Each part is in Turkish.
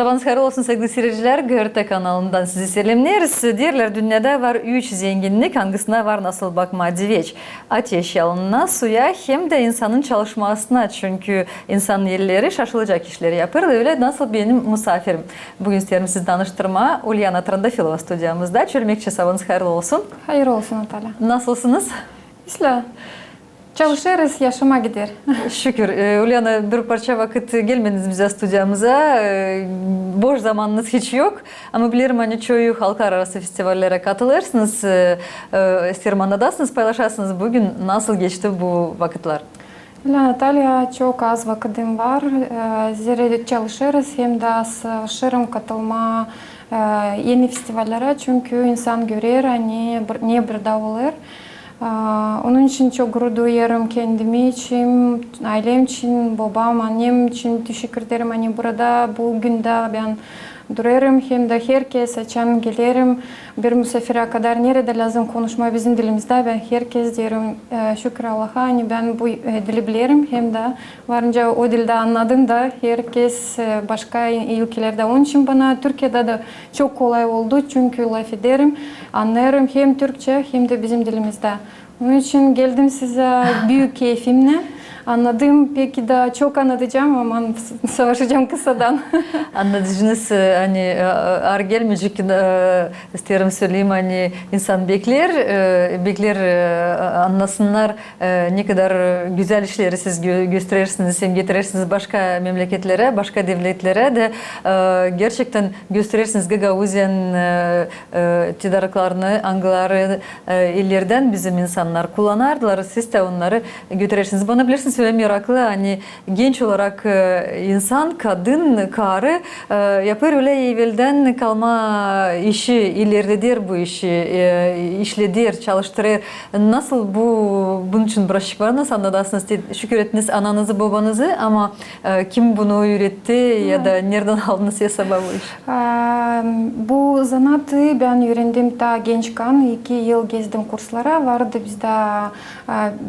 Sabahınız hayırlı olsun sevgili seyirciler. GRT kanalından sizi selamlıyoruz. Diğerler dünyada var 3 zenginlik, hangisine var nasıl bakma diyeç. Ateş yalınına, suya hem de insanın çalışmasına. Çünkü insan yerleri şaşılacak işleri yapar. Öyle nasıl benim misafirim. Bugün isterim sizi tanıştırma. Ulyana Trandafilova stüdyamızda. Çölmekçi sabahınız hayırlı olsun. Hayırlı olsun Natalya. Nasılsınız? İşte çalışırız, yaşama gider. Şükür. Ulyana bir parça vakit gelmediniz bize stüdyamıza. Boş zamanınız hiç yok. Ama bilirim hani çoğu halklar arası festivallere katılırsınız. Sirmanadasınız, paylaşarsınız. Bugün nasıl geçti bu vakitler? Natalya, çok az vakitim var. Zira çalışırız hem de şirin katılma yeni festivallere. Çünkü insan görür, ne bir olur. Onun için çok gurur duyuyorum kendimi için, ailem için, babam, annem için teşekkür ederim. Hani burada bugün de ben duruyorum hem de herkes açan gelirim. Bir misafire kadar nerede lazım konuşma bizim dilimizde. Ben herkes diyorum şükür Allah'a hani ben bu dili bilirim hem de varınca o dilde anladım da herkes başka ülkelerde. Onun için bana Türkiye'de de çok kolay oldu çünkü laf ederim, anlarım hem Türkçe hem de bizim dilimizde. Onun için geldim size büyük keyfimle. Anladım. Peki daha çok anlatacağım ama savaşacağım kısadan. Anlatıcınız hani ağır gelmeyecek isterim söyleyeyim hani insan bekler anlasınlar ne kadar güzel işleri siz gösterirsiniz, hem getirirsiniz başka memleketlere, başka devletlere de gerçekten gösterirsiniz Gagauzyan tedariklarını, angıları illerden bizim insanlar kullanardılar. Siz de onları götürürsünüz. Bana bilirsiniz öyle meraklı hani genç olarak insan, kadın, karı yapar öyle evvelden kalma işi ileridedir bu işi işledir, çalıştırır. Nasıl bunun için bulaşık var? Nasıl anladınız? Şükür ettiniz ananızı, babanızı ama kim bunu öğretti ya da nereden aldınız ya sabah bu iş? Bu zanatı ben öğrendim daha gençken 2 yıl gezdim kurslara vardı bizde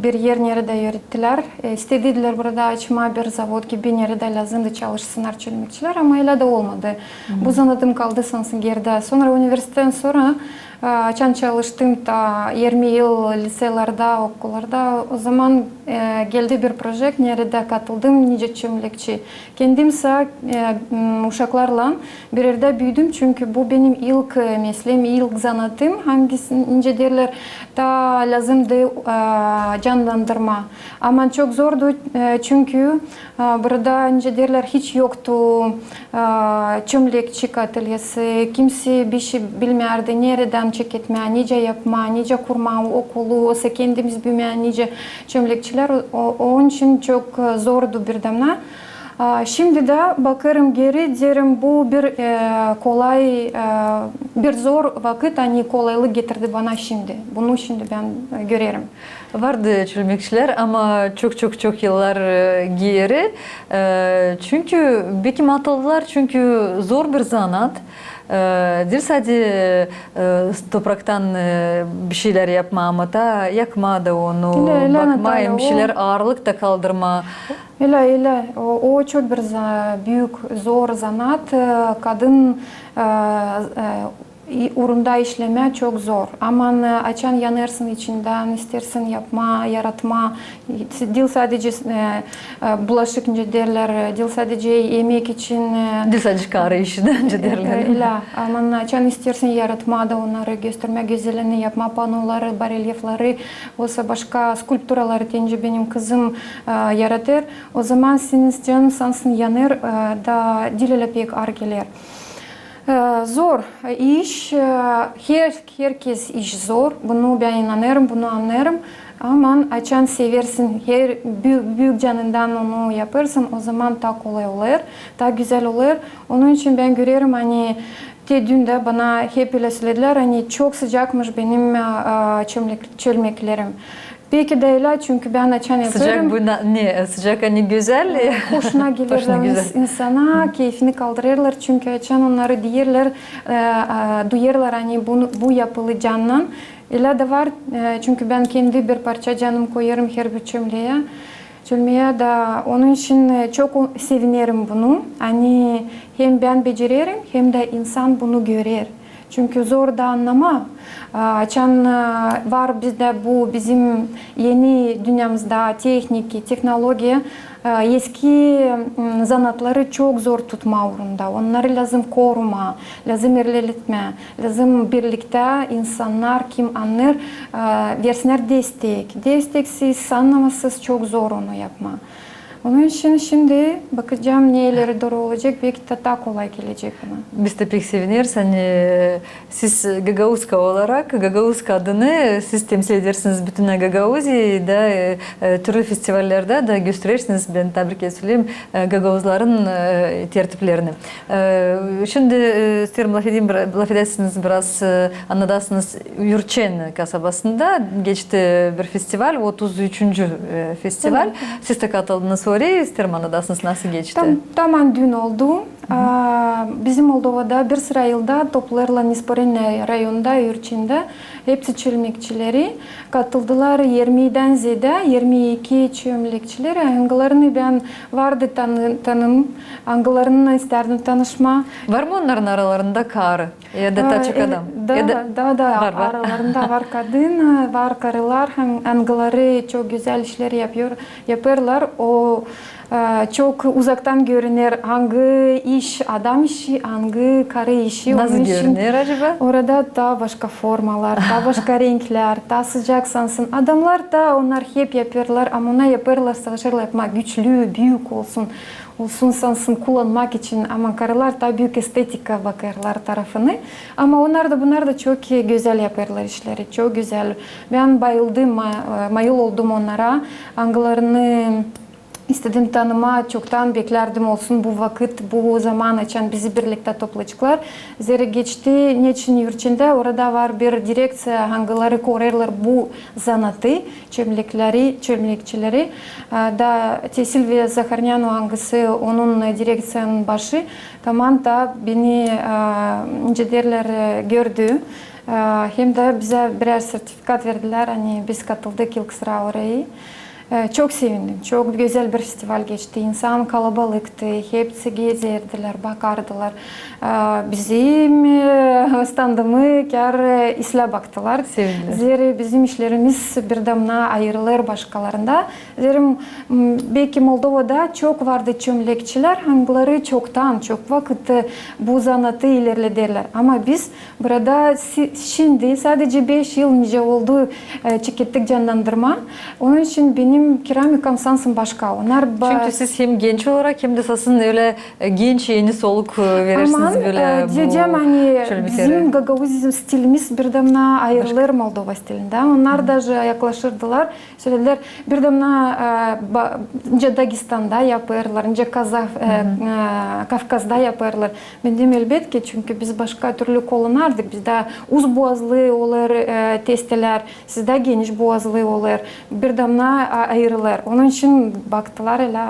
bir yer nerede öğrettiler. İstediler burada açma bir zavod gibi nerede lazımdı çalışsınlar çölmekçiler ama öyle de olmadı. Bu zanatım kaldı sansın geride. Sonra üniversiteden sonra açan çalıştım da 20 yıl liselerde, okullarda. O zaman geldi bir proje, nerede katıldım, nice çömlekçi. Kendimse uşaklarla bir yerde büyüdüm çünkü bu benim ilk mesleğim, ilk zanatım. Hangisi nice derler da lazımdı canlandırma. Ama çok zordu çünkü burada nice derler hiç yoktu çömlekçi atölyesi. Kimse bir şey bilmiyordu, nereden çeketme, nice yapma, nice kurma okulu, olsa kendimiz büyümeyen nice çömlekçiler. Onun için çok zordu birdenbire. Şimdi de bakarım geri derim bu bir kolay, bir zor vakit hani kolaylık getirdi bana şimdi. Bunu şimdi ben görüyorum. Vardı çölmekçiler ama çok yıllar geri. Çünkü bekim atıldılar çünkü zor bir zanat. Değil sadece topraktan bir şeyler yapma ama da yakma da onu, bakma, bir şeyler ağırlık da kaldırma. Öyle. O çok bir büyük, zor zanat. Kadın uğrunda işleme çok zor. Ama açan yanırsın içinden, istersin yapma, yaratma. Değil sadece bulaşık derler, değil sadece yemek için. Değil sadece kahve işinden derler. Öyle. Ama açan istersin yaratma da onları gösterme, güzelliğini yapma, panoları, baryefleri, olsa başka skulpturaları tence benim kızım yaratır. O zaman senin canın sansın yanır da diliyle pek ağır gelir. Zor iş, herkes iş zor. Bunu ben inanırım, bunu anlarım. Ama açan seversin, her büyük canından onu yaparsın, o zaman daha kolay olur, daha güzel olur. Onun için ben görüyorum hani dün de bana hep öyle söylediler hani çok sıcakmış benim çölmeklerim. Belki de öyle çünkü ben açan yapıyorum. Sıcak bu ne? Sıcak hani güzel. Hoşuna gelir insana, keyfini kaldırırlar çünkü açan onları duyarlar hani bu yapılı candan. Öyle de var çünkü ben kendi bir parça canım koyarım her bir çömleğe. Çölmeye da onun için çok sevinirim bunu. Hani hem ben beceririm hem de insan bunu görür. Çünkü zor da anlama. Açan var bizde bu bizim yeni dünyamızda teknoloji eski zanatları çok zor tutma uğrunda. Onları lazım koruma, lazım ilerletme, lazım birlikte insanlar kim anlar versinler destek. Desteksiz, anlamasız çok zor onu yapma. Onun için şimdi bakacağım neleri doğru olacak, belki de daha kolay gelecek bana. Biz de pek seviniriz. Hani siz Gagauska olarak, Gagauska adını siz temsil edersiniz bütün Gagauzya'da, türlü festivallerde de gösterirsiniz. Ben tebrik ederim Gagauzların tertiplerini. Şimdi isterim laf edersiniz biraz anladasınız. Yurçen kasabasında geçti bir festival, 33. festival. Evet. Siz de katıldınız oraya. İsterim anladasınız nasıl geçti? Tamam dün oldu. Bizim Moldova'da bir sıra yılda toplarla Nisporen rayonunda, Yurçin'de hepsi çömlekçileri katıldılar. 20'den ziyade 22 çömlekçiler. Hangilerini ben vardı tanım, hangilerini isterdim tanışma. Var mı onların aralarında karı ya da açık adam? Da var. aralarında var kadın, var karılar. Hangileri çok güzel işler yaparlar. O çok uzaktan görünür hangi iş, adam işi, hangi karı işi. Nasıl görünür acaba? Orada da başka formalar, da başka renkler, da sıcak sansın. Adamlar da onlar hep yapıyorlar ama ona yaparlar, savaşırlar yapmak güçlü, büyük olsun. Olsun sansın kullanmak için ama karılar da büyük estetika bakarlar tarafını. Ama onlar da bunlar da çok güzel yaparlar işleri, çok güzel. Ben bayıldım, mayıl oldum onlara. Hangilerini İstedim tanıma, çoktan beklerdim olsun bu vakit, bu zaman için bizi birlikte toplayacaklar. Zira geçti, niçin Yurçin'de orada var bir direksiya, hangileri korurlar bu zanatı, çömlekçileri. Da Silvia Zakharnyanu hangisi onun direksiyanın başı. Tamam da beni ince derler gördü. Hem de bize birer sertifikat verdiler, hani biz katıldık ilk sıra orayı. Çok sevindim. Çok güzel bir festival geçti. İnsan kalabalıktı. Hepsi gezerdiler, bakardılar. Bizim standımı kar isle baktılar. Sevindiler. Zira bizim işlerimiz bir damla ayrılır başkalarında. Zira belki Moldova'da çok vardı çömlekçiler. Hangileri çoktan, çok vakit bu zanatı ilerlediler. Ama biz burada şimdi sadece 5 yıl önce oldu çıktık canlandırma. Onun için benim keramikam sansın başka. Onlar çünkü siz hem genç olarak hem de sasın öyle genç yeni soluk verirsiniz böyle bu diyeceğim hani çömlekleri. bizim Gagauz stilimiz bir damla ayrılır Moldova stilinden. Onlar da yaklaşırdılar. Söylediler bir damla Dagestan'da yaparlar, Kafkas'da yaparlar. Ben dedim elbette çünkü biz başka türlü kullanırdık. Bizde uz boğazlı olur testeler, sizde geniş boğazlı olur. Bir damla ayrılır. Onun için baktılar hele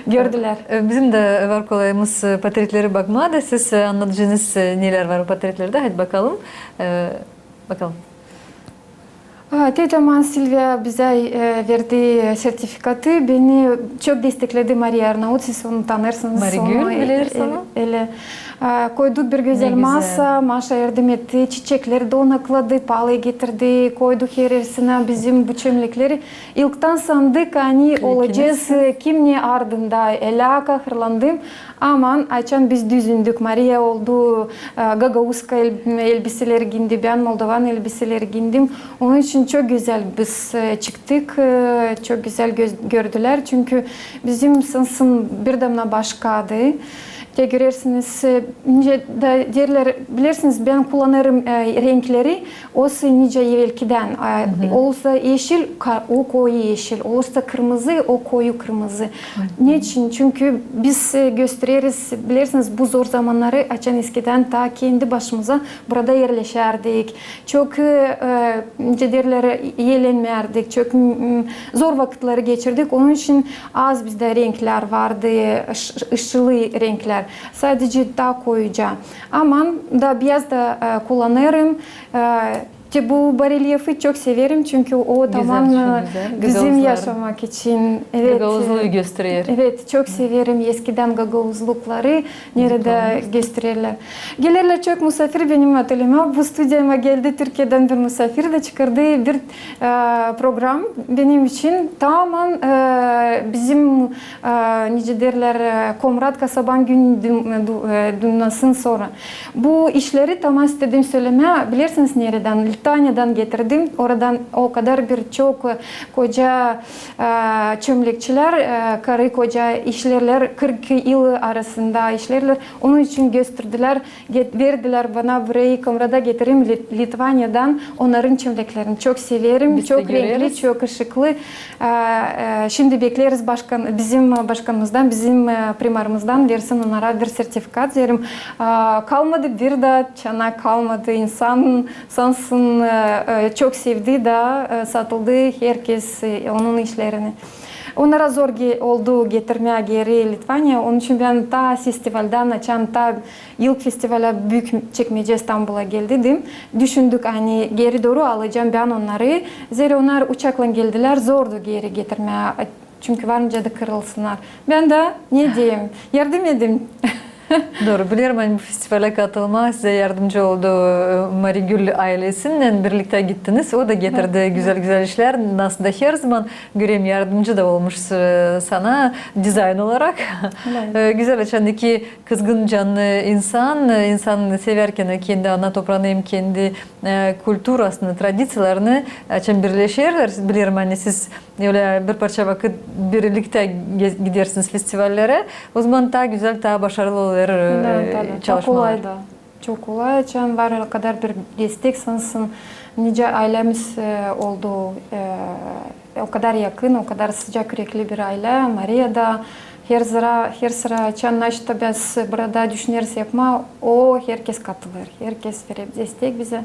gördüler. Bizim de var kolayımız portretleri bakmaya da siz anlatacağınız neler var o portretlerde. Hadi bakalım. Bakalım. Teyzem Silvia bize verdi sertifikatı. Beni çok destekledi Maria Arnaut. Siz onu tanırsınız. Marigül bilir sana. Koyduk bir güzel masa. Maşa yardım etti. Çiçekleri donakladı. Palayı getirdi. Koyduk yerisine bizim bu çömlekleri. İlkten sandık hani olacağız. Kim ne ardında. Ela kahırlandım. Aman açan biz düzündük. Maria oldu. Gagauska elbiseleri giyindi. Ben Moldovan elbiseleri giyindim. Onun için çok güzel biz çıktık. Çok güzel gördüler. Çünkü bizim sansın bir damla başkaydı. Görürsünüz, derler, bilirsiniz ben kullanırım renkleri, olsa nice evvelkiden, olsa yeşil, o koyu yeşil, olsa kırmızı, o koyu kırmızı. Niçin? Çünkü biz gösteririz, bilirsiniz bu zor zamanları açan eskiden ta kendi başımıza burada yerleşerdik. Çok derler eğlenmerdik, çok zor vakitleri geçirdik. Onun için az bizde renkler vardı, ışılı renkler. Sadece daha koyucu. Aman da beyaz da kullanırım. İşte bu barelyefi çok severim çünkü o Güzel, tamam çok güzel. bizim Gagavuzlar. yaşamak için. Evet. Gagavuzluğu gösteriyor. Evet, çok severim eskiden gagavuzlukları nerede gösterirler. Gelirler çok misafir benim atölyeme. Bu stüdyoma geldi Türkiye'den bir misafir de çıkardığı bir program benim için tamamen bizim nice derler Komrat Kasaban gün dünyasının sonra. Bu işleri tamam istedim söyleme. Bilirsiniz nereden? Litvanya'dan getirdim. Oradan o kadar birçok koca çömlekçiler, karı koca işlerler 40 yıl arasında işlerler. Onun için gösterdiler, verdiler bana burayı Komrat'a getireyim Litvanya'dan. Onların çömleklerini çok severim. Biz çok de renkli, görüyoruz. çok ışıklı. Şimdi bekleriz bizim başkanımızdan, bizim primarımızdan versin onlara bir sertifikat verim. Kalmadı bir de çanak kalmadı. İnsan sansın çok sevdi de satıldı herkes onun işlerini. Onlara zor oldu getirmeye geri Litvanya. Onun için ben ta festivalden açan ta yıllık festivale Büyükçekmece İstanbul'a geldim. Düşündük hani geri doğru alacağım ben onları. Zira onlar uçakla geldiler. Zordu geri getirmeye. Çünkü varınca da kırılsınlar. Ben de ne diyeyim? Yardım edeyim. Doğru, biliyorum hani bu festivale katılma size yardımcı oldu Marigül ailesinden birlikte gittiniz. O da getirdi güzel güzel işler. Nasıl da her zaman göreyim yardımcı da olmuş sana dizayn olarak. Güzel açandaki kızgın canlı insan severken kendi ana toprağını hem kendi kültürasını, tradisyonlarını açan birleşirler. Bilirim hani siz öyle bir parça vakit birlikte gidersiniz festivallere. O zaman daha güzel, daha başarılı olur Çok çalışmalar. kolay da. Çok kolay. Açan var o kadar bir destek sansın. Nice ailemiz oldu. O kadar yakın, o kadar sıcak yürekli bir aile. Maria da her sıra açan işte biz burada düşünürüz yapma. O herkes katılır. Herkes verir destek bize.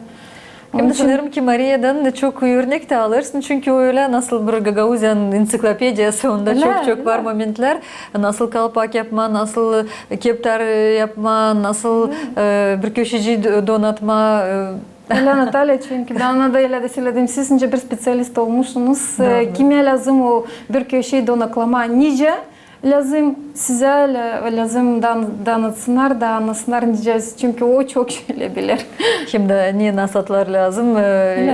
Hem de sanırım ki Maria'dan da çok örnek de alırsın çünkü öyle nasıl bir Gagavuzyan ensiklopediyası onda çok var momentler. Nasıl kalpak yapma, nasıl keptar yapma, nasıl bir köşeci donatma. Öyle Natalya çünkü ben ona da öyle de söyledim. Siz önce bir spesyalist olmuşsunuz. Kime lazım o bir köşeyi donaklama? Nice lazım size lazım danıtsınlar da anlasınlar diyeceğiz. Çünkü o çok şöyle bilir. Hem de niye nasatlar lazım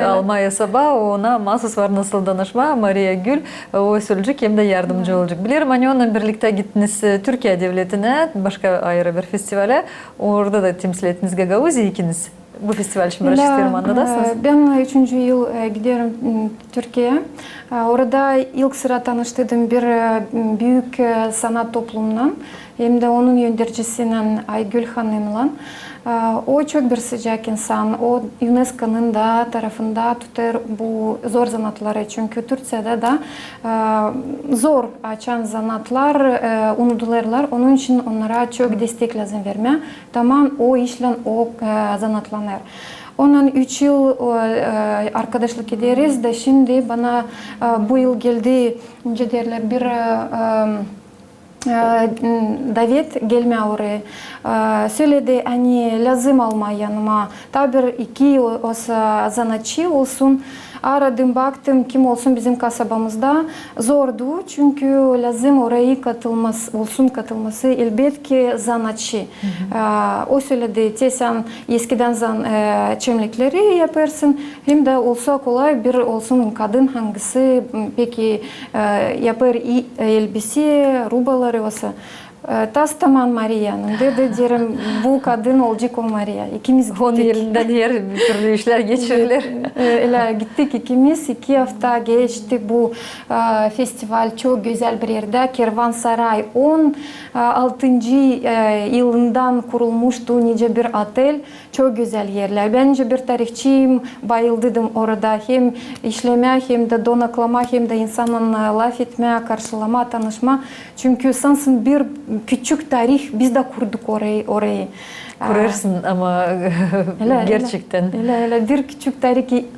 almaya sabah ona mahsus var nasıl danışma Maria Gül o söyleyecek hem de yardımcı olacak. Bilirim hani onunla birlikte gittiniz Türkiye Devleti'ne başka ayrı bir festivale. Orada da temsil ettiniz Gagavuz'u ikiniz. Bu festival için uğraş isterim anladasınız. Ben 3. yıl gidiyorum Türkiye'ye. Orada ilk sıra tanıştığım bir büyük sanat toplumundan hem de onun yöneticisinden Aygül Hanım'la. O çok bir sıcak insan. O UNESCO'nun da tarafında tutar bu zor sanatları. Çünkü Türkiye'de de zor açan sanatlar unutulurlar. Onun için onlara çok destek lazım verme. Tamam o işle o sanatlanır. Ondan 3 yıl arkadaşlık ederiz de şimdi bana bu yıl geldi önce derler bir davet gelme oraya. Söyledi hani lazım alma yanıma. Tabi 2 olsa sanatçı olsun. Aradım baktım kim olsun bizim kasabamızda zordu çünkü lazım oraya katılması elbette sanatçı. O söyledi sen eskiden çömlekleri yaparsın hem de olsa kolay bir olsun kadın hangisi peki yapar elbise rubaları olsa. Tas tamam Maria'nın dedi derim bu kadın olacak o Maria. İkimiz gittik. Onun elinden her türlü işler geçirilir. Öyle gittik ikimiz 2 hafta geçti bu festival çok güzel bir yerde. Kervansaray 16. yılından kurulmuştu nice bir otel. Çok güzel yerler. Bence bir tarihçiyim. Bayıldım orada. Hem işleme hem de donaklama hem de insanın laf etmeye, karşılama, tanışma. Çünkü sansın bir küçük tarih biz de kurduk orayı. Kurarsın ama gerçekten. Öyle bir küçük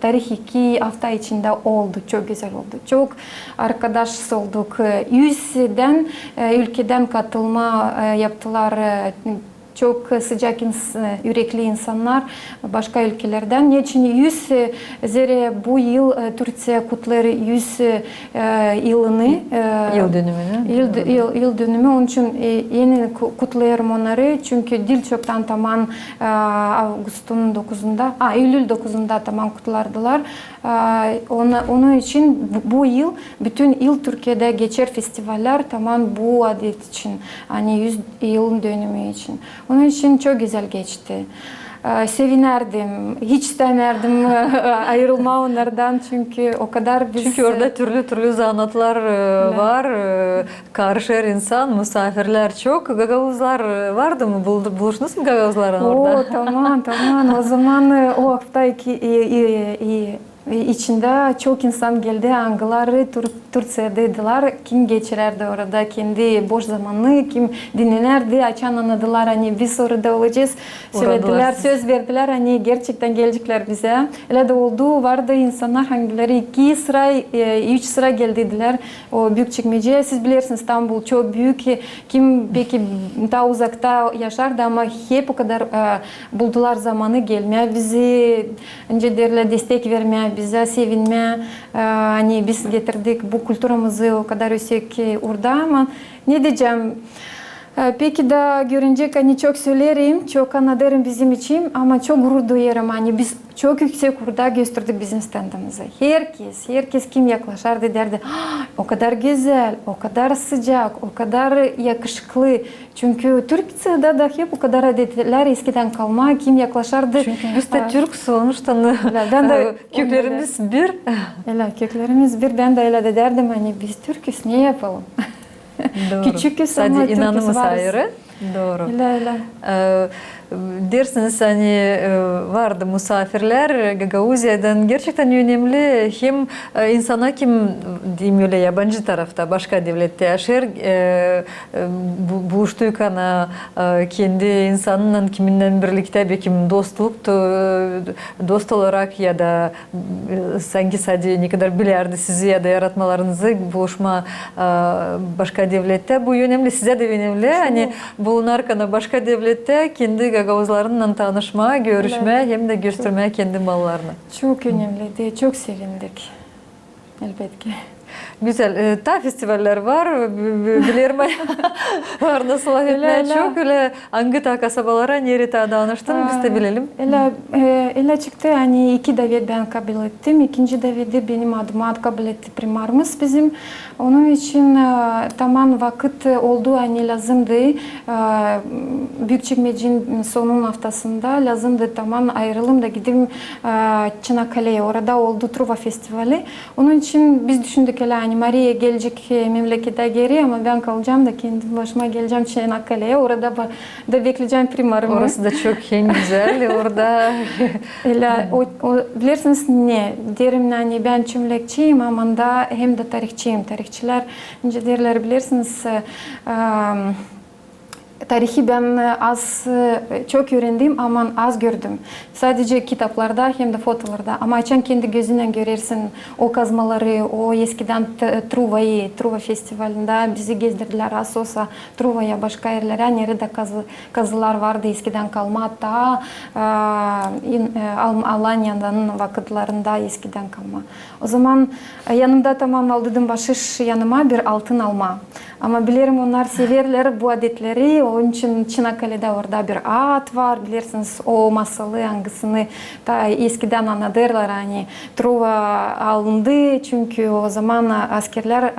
tarih 2 hafta içinde oldu. Çok güzel oldu. Çok arkadaş olduk. 100'den ülkeden katılma yaptılar. çok sıcak yürekli insanlar başka ülkelerden. Niçin 100 zira bu yıl Türkiye kutlar 100 yılını. Yıl dönümünü. Yıl dönümü. Onun için yeni kutlayarım onları. Çünkü dil çoktan tamam Ağustos'un 9'unda, Eylül 9'unda tamam kutlardılar. Onun için bu yıl bütün yıl Türkiye'de geçer festivaller tamam bu adet için. Hani 100 yılın dönümü için. Onun için çok güzel geçti. Sevinerdim. Hiç istemerdim ayrılma onlardan çünkü o kadar biz... Çünkü orada türlü zanatlar var. Karışır insan, misafirler çok. Gagavuzlar vardı mı? Buluştunuz mu Gagavuzların orada? Tamam. O zaman o hafta içinde çok insan geldi. Angıları Türkiye'deydiler. Kim geçirerdi orada kendi boş zamanını, kim dinlerdi. Açan anladılar hani biz orada olacağız. Söylediler, söz verdiler hani gerçekten gelecekler bize. Öyle de oldu. Vardı insanlar hangileri 2 sıra, 3 sıra geldiler. O Büyükçekmece. Siz bilirsiniz İstanbul çok büyük. Kim belki daha uzakta yaşardı ama hep o kadar buldular zamanı gelmeye. Bizi önce derler destek vermeye, bize sevinmeye. Hani biz getirdik bu kültürümüzü o kadar yüksek orada ama ne diyeceğim? Peki de görünce hani çok söylerim, çok anlatırım bizim için ama çok gurur duyarım. Hani biz çok yüksek orada gösterdik bizim standımızı. Herkes kim yaklaşırdı derdi. O kadar güzel, o kadar sıcak, o kadar yakışıklı. Çünkü Türkiye'de de hep o kadar adetler eskiden kalma. Kim yaklaşırdı? Çünkü biz de Türk sonuçta köklerimiz bir. Köklerimiz bir. Ben de öyle de derdim hani biz Türk'üz ne yapalım? Doğru. Küçüküz ama sadece inanımız Türk'üz varız. ayrı. Doğru. Öyle. Dersiniz hani vardı misafirler Gagavuzya'dan gerçekten önemli hem insana kim diyeyim öyle yabancı tarafta başka devlette yaşar buluştuğuna kendi insanın kiminle birlikte bir kim dost olarak ya da sanki sadece ne kadar bilerdi sizi ya da yaratmalarınızı buluşma başka devlette bu önemli size de önemli hani bulunarken başka devlette kendi Gagavuzlarınla tanışma, görüşme hem de göstermeye kendi mallarını. Çok önemliydi, çok sevindik. Elbette. Güzel. Ta festivaller var. Bilirim var nasıl etmeye çok öyle hangi ta kasabalara nerede danıştın biz de bilelim. Öyle çıktı hani 2 davet ben kabul ettim. 2. daveti benim adıma kabul etti primarımız bizim. Onun için tamam vakit oldu hani lazımdı. Büyükçekmece'nin sonun haftasında lazımdı tamam ayrılım da gideyim Çanakkale'ye. Orada oldu Truva Festivali. Onun için biz düşündük hani Maria gelecek memlekete geri ama ben kalacağım da kendim başıma geleceğim Çanakkale'ye. Orada da bekleyeceğim primarımı. Orası da çok güzel. Orada bilirsiniz ne? Derim hani ben çömlekçiyim ama da hem de tarihçiyim. Tarihçiler önce derler bilirsiniz tarihi ben çok öğrendim ama az gördüm. Sadece kitaplarda hem de fotolarda. Ama açan kendi gözüyle görürsün o kazmaları, o eskiden Truva Festivali'nde bizi gezdirdiler. Asos'a, Truva'ya, başka yerlere nerede kazılar vardı eskiden kalma. Hatta Alanya'nın vakitlerinde eskiden kalma. O zaman yanımda tamam aldım bahşiş yanıma bir altın alma. Ama bilirim onlar severler bu adetleri. Onun için Çanakkale'de orada bir at var. Bilirsiniz o masalı hangisini da eskiden anlatırlar. Hani Truva alındı çünkü o zaman askerler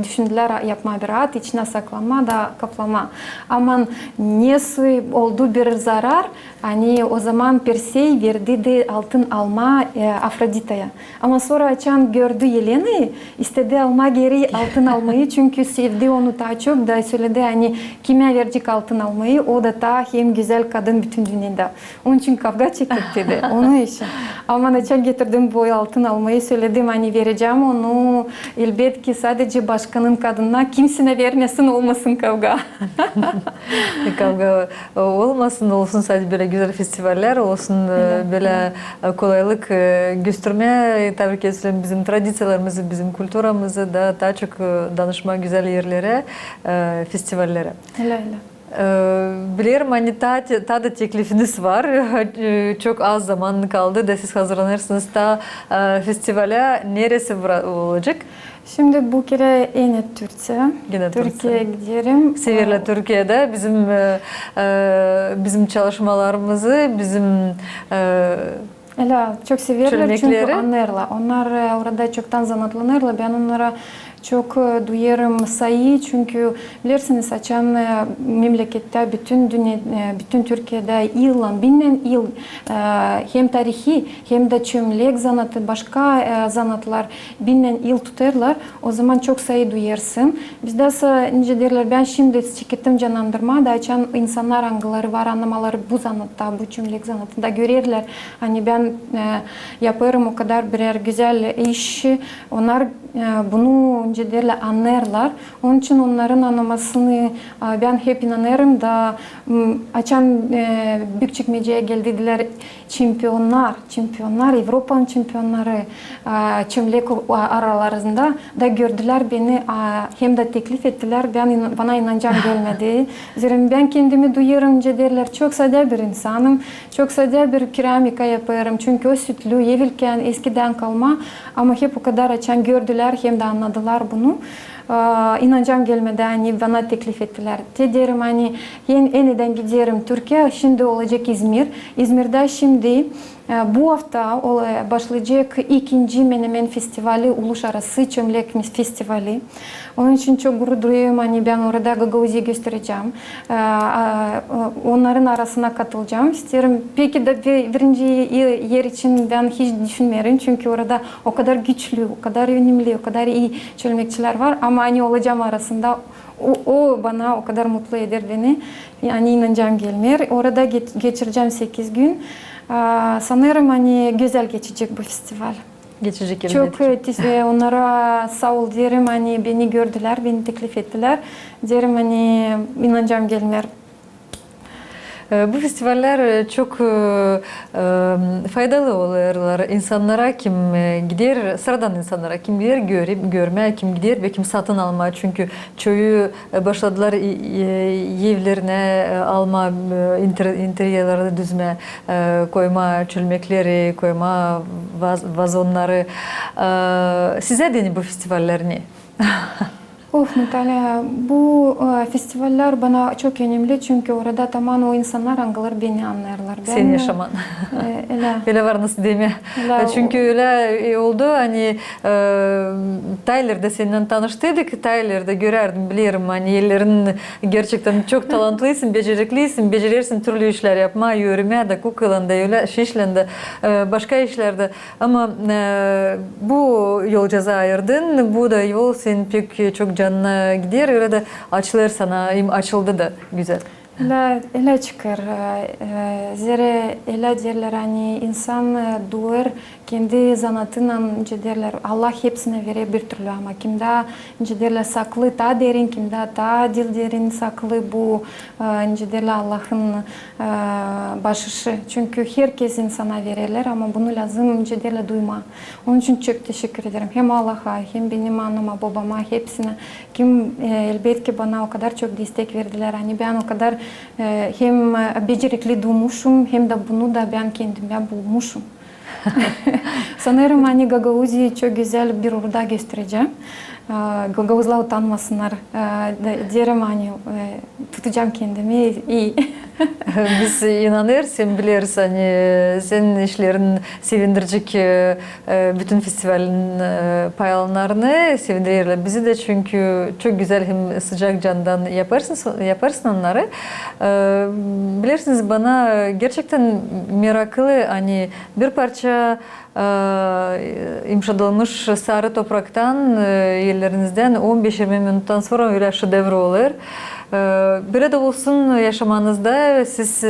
düşündüler yapma bir at içine saklama da kaplama. Ama nesi oldu bir zarar? Hani o zaman Persey verdi de altın alma Afrodita'ya. Ama sonra açan gördü Yelena'yı istedi alma geri altın almayı çünkü sevdi onu daha çok da söyledi hani kime verecek altın almayı o da daha hem güzel kadın bütün dünyada. Onun için kavga çektik dedi onun için. Ama açan getirdim bu altın almayı söyledim hani vereceğim onu elbet ki sadece başkanın kadınına kimsine vermesin olmasın kavga. Kavga olmasın sadece böyle güzel festivaller olsun böyle kolaylık göstermeye tabii ki bizim tradisiyalarımızı bizim kültürümüzü da daha çok danışma güzel yerlere festivallere. Biliyorum hani da teklifiniz var. Çok az zaman kaldı da siz hazırlanırsınız da festivale neresi olacak? Şimdi bu kere yine Türkiye. Yine Türkiye'ye giderim. Severler Türkiye'de bizim çalışmalarımızı, bizim Öyle çok severler çölmekleri. çünkü anlarlar. Onlar orada çoktan zanatlanırlar. Ben onlara çok duyarım sayı çünkü bilirsiniz açan memlekette bütün Türkiye'de yıllan binen yıl hem tarihi hem de çömlek zanatı başka zanatlar binen yıl tutarlar. O zaman çok sayı duyarsın. Bizde nice derler ben şimdi şirketim canlandırma da açan insanlar angıları var anlamaları bu zanatta bu çömlek zanatında görürler. Hani ben yaparım o kadar birer güzel iş. Onlar bunu önce derler anlarlar. Onun için onların anlamasını ben hep inanırım da açan Büyükçekmece'ye geldiler çempiyonlar, Avrupa'nın çempiyonları çömlek aralarında da gördüler beni hem de teklif ettiler. Bana inancam gelmedi. Zira ben kendimi duyuyorum önce derler çok sade bir insanım. Çok sade bir keramika yaparım. Çünkü o sütlü yevilken eskiden kalma ama hep o kadar açan gördüler hem de anladılar bunu. İnancam gelmedi hani bana teklif ettiler. Derim hani yeniden giderim Türkiye. Şimdi olacak İzmir. İzmir'de şimdi bu hafta başlayacak ikinci Menemen Festivali, Uluslararası Çömlek Festivali. Onun için çok gurur duyuyorum. Hani ben orada Gagauzi'yi göstereceğim. Onların arasına katılacağım isterim. Peki de birinci yer için ben hiç düşünmüyorum. Çünkü orada o kadar güçlü, o kadar önemli, o kadar iyi çömlekçiler var. Ama hani olacağım arasında o bana o kadar mutlu eder beni. Yani inancam gelmiyor. Orada geçireceğim 8 gün. Sanırım hani güzel geçecek bu festival. Geçecek Çok onlara sağ ol derim hani beni gördüler, beni teklif ettiler. Derim hani inancam gelmiyor. Bu festivaller çok faydalı oluyorlar. İnsanlara kim gider, sıradan insanlara kim gider görmeye, kim gider ve kim satın almaya. Çünkü çoğu başladılar evlerine alma, interyerleri düzme, koyma çölmekleri, koyma vazonları. Size de bu festivaller ne? Natalya, bu festivaller bana çok önemli çünkü orada tamamen o insanlar anlar beni anlarlar. Sen yaşaman. Öyle var nasıl değil mi? Çünkü öyle oldu hani Tyler'da seninle tanıştıydık. Tyler'da görerdim bilirim hani ellerin gerçekten çok talantlısın, beceriklisin, becerirsin türlü işler yapma, yürüme de kukulanda öyle şişlende başka işlerde ama bu yol ceza ayırdın. Bu da yol senin pek çok canına gider öyle de açılır sana açıldı da güzel. Öyle çıkar. Zira öyle derler hani insan doğar kendi zanatından derler Allah hepsine verir bir türlü ama kimde derler saklı ta derin kimde ta dil derin saklı bu derler Allah'ın başışı. Çünkü herkes insana verirler ama bunu lazım derler duyma. Onun için çok teşekkür ederim. Hem Allah'a hem benim anneme babama hepsine kim elbette bana o kadar çok destek verdiler. Hani ben o kadar hem becerikli duymuşum hem de bunu da ben kendime bulmuşum. Sanırım hani Gagauzi'yi çok güzel bir orada göstereceğim. Gagauzlar utanmasınlar. Derim hani tutacağım kendimi iyi. Biz inanır, sen bilirsin hani senin işlerin sevindirecek bütün festivalin paylarını sevindirirler. Bizi de çünkü çok güzel hem sıcak candan yaparsın onları. Bilirsiniz bana gerçekten meraklı hani bir parça imşadılmış sarı topraktan yerlerinizden 15-20 minuttan sonra öyle şedevre olur. Böyle de olsun yaşamanızda siz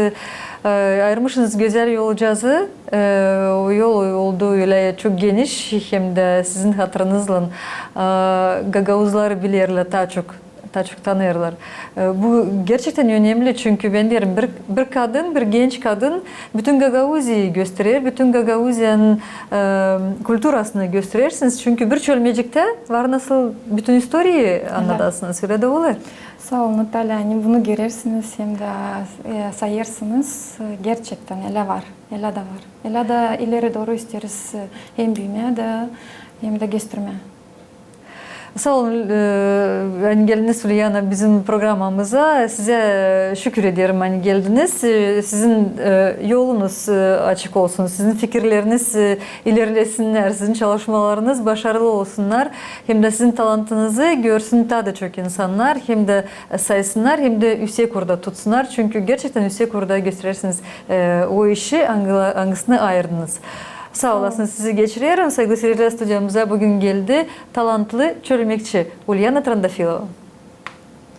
ayırmışsınız güzel yolcağızı. O yol oldu öyle çok geniş hem de sizin hatırınızla Gagauzlar bilirler daha çok daha çok tanıyorlar. Bu gerçekten önemli çünkü ben derim bir kadın, bir genç kadın bütün Gagauzya'yı gösterir, bütün Gagauzya'nın kültürasını gösterirsiniz. Çünkü bir çölmecikte var nasıl bütün historiyi anlatırsınız. Öyle de olur. Sağ olun Natalya. Hani bunu görürsünüz hem de sayırsınız. Gerçekten ele var. Ele de var. Ele de ileri doğru isteriz hem büyümeye de hem de göstermeye. Sağ olun hani geldiniz Ulyana bizim programımıza. Size şükür ederim hani geldiniz. Sizin yolunuz açık olsun. Sizin fikirleriniz ilerlesinler. Sizin çalışmalarınız başarılı olsunlar. Hem de sizin talantınızı görsün daha da çok insanlar. Hem de saysınlar hem de yüksek orada tutsunlar. Çünkü gerçekten yüksek orada gösterirsiniz o işi hangisini ayırdınız. Sağ olasınız, sizi geçiriyorum. Saygılı seyirciler, stüdyomuza bugün geldi talantlı çölmekçi Ulyana Trandafilova.